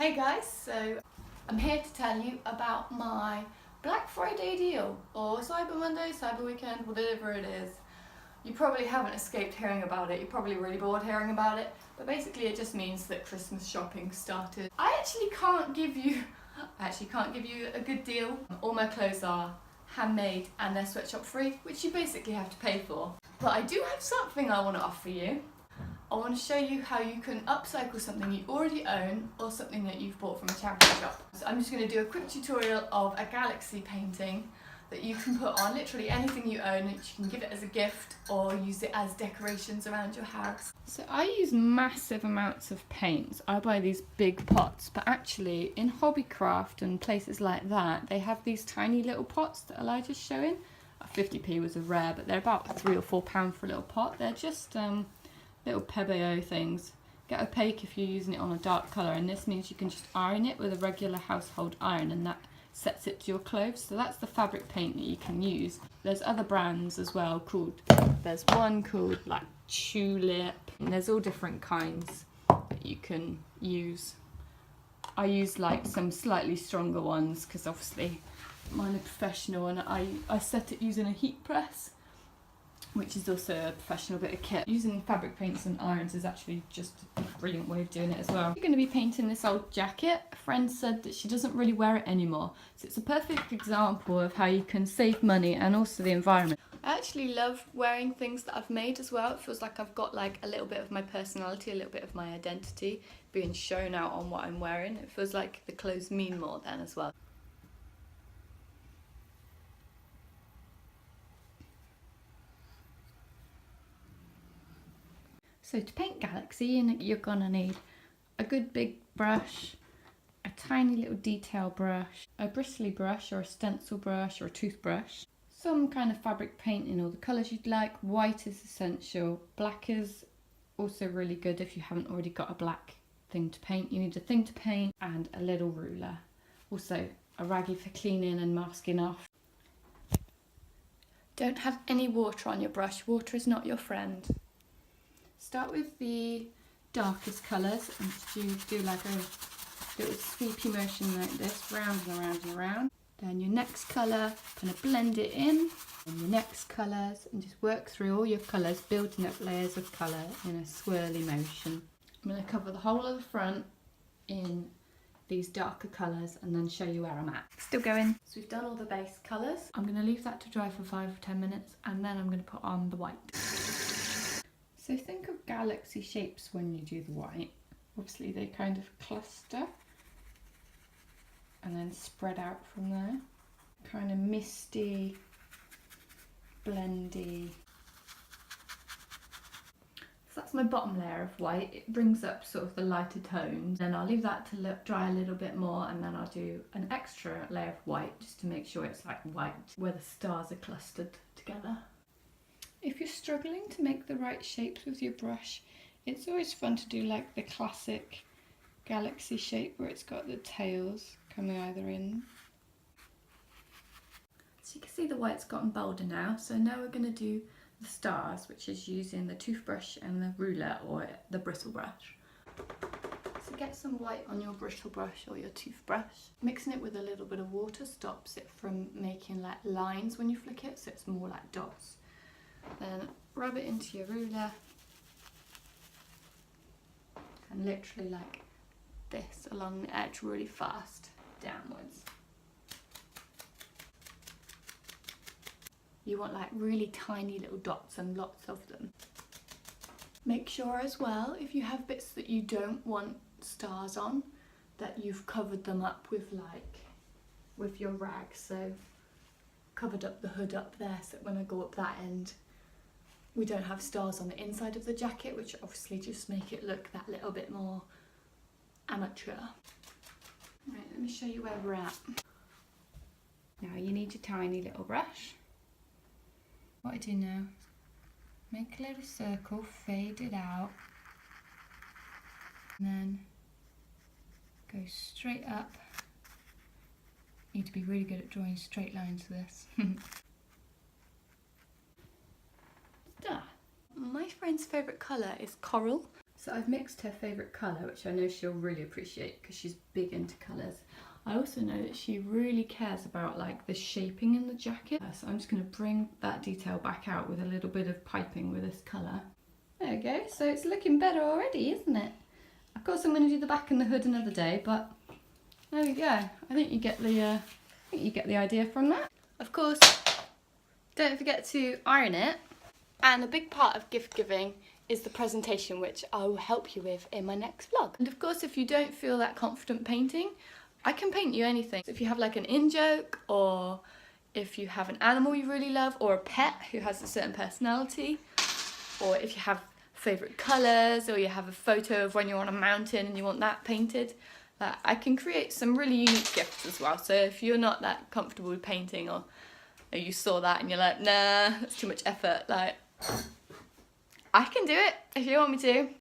Hey guys, so I'm here to tell you about my Black Friday deal, or Cyber Monday, Cyber Weekend, whatever it is. You probably haven't escaped hearing about it, you're probably really bored hearing about it, but basically it just means that Christmas shopping started. I actually can't give you a good deal. All my clothes are handmade and they're sweatshop free, which you basically have to pay for. But I do have something I want to offer you. I want to show you how you can upcycle something you already own or something that you've bought from a charity shop. So I'm just going to do a quick tutorial of a galaxy painting that you can put on literally anything you own. You can give it as a gift or use it as decorations around your house. So I use massive amounts of paints. I buy these big pots, but actually in Hobbycraft and places like that, they have these tiny little pots that Elijah's showing. 50p was a rare, but they're about £3 or £4 for a little pot. They're just little Pebeo things. Get opaque if you're using it on a dark colour, and this means you can just iron it with a regular household iron and that sets it to your clothes. So that's the fabric paint that you can use. There's other brands as well there's one called like Tulip, and there's all different kinds that you can use. I use like some slightly stronger ones because obviously mine are professional, and I set it using a heat press, which is also a professional bit of kit. Using fabric paints and irons is actually just a brilliant way of doing it as well. You're going to be painting this old jacket. A friend said that she doesn't really wear it anymore, so it's a perfect example of how you can save money and also the environment. I actually love wearing things that I've made as well. It feels like I've got like a little bit of my personality, a little bit of my identity being shown out on what I'm wearing. It feels like the clothes mean more then as well. So to paint Galaxy, you're gonna need a good big brush, a tiny little detail brush, a bristly brush or a stencil brush or a toothbrush, some kind of fabric paint in all the colours you'd like. White is essential. Black is also really good if you haven't already got a black thing to paint. You need a thing to paint and a little ruler. Also a raggy for cleaning and masking off. Don't have any water on your brush. Water is not your friend. Start with the darkest colours and do like a little sweepy motion like this, round and around and around. Then your next colour, kind of blend it in, and your next colours, and just work through all your colours, building up layers of colour in a swirly motion. I'm going to cover the whole of the front in these darker colours and then show you where I'm at. Still going. So we've done all the base colours. I'm going to leave that to dry for 5 or 10 minutes, and then I'm going to put on the white. So think of galaxy shapes when you do the white. Obviously they kind of cluster and then spread out from there. Kind of misty, blendy. So that's my bottom layer of white. It brings up sort of the lighter tones. Then I'll leave that to dry a little bit more, and then I'll do an extra layer of white just to make sure it's like white where the stars are clustered together. If you're struggling to make the right shapes with your brush, it's always fun to do like the classic galaxy shape where it's got the tails coming either in. So you can see the white's gotten bolder now, so now we're going to do the stars, which is using the toothbrush and the ruler or the bristle brush. So get some white on your bristle brush or your toothbrush. Mixing it with a little bit of water stops it from making like lines when you flick it, so it's more like dots. Then rub it into your ruler and literally like this along the edge really fast downwards. You want like really tiny little dots and lots of them. Make sure as well, if you have bits that you don't want stars on, that you've covered them up with your rag. So covered up the hood up there so that when I go up that end, we don't have stars on the inside of the jacket, which obviously just make it look that little bit more amateur. Right, let me show you where we're at. Now you need your tiny little brush. What I do now, make a little circle, fade it out, and then go straight up. You need to be really good at drawing straight lines for this. My friend's favourite colour is coral, So I've mixed her favourite colour, which I know she'll really appreciate because she's big into colours. I also know that she really cares about like the shaping in the jacket. So I'm just going to bring that detail back out with a little bit of piping with this colour. There we go, so it's looking better already, isn't it? Of course I'm going to do the back and the hood another day, but there we go. I think you get the idea from that. Of course, don't forget to iron it. And a big part of gift giving is the presentation, which I will help you with in my next vlog. And of course, if you don't feel that confident painting, I can paint you anything. If you have like an in-joke, or if you have an animal you really love, or a pet who has a certain personality, or if you have favourite colours, or you have a photo of when you're on a mountain and you want that painted, I can create some really unique gifts as well. So if you're not that comfortable with painting, or you saw that and you're like, nah, that's too much effort, like, I can do it if you want me to.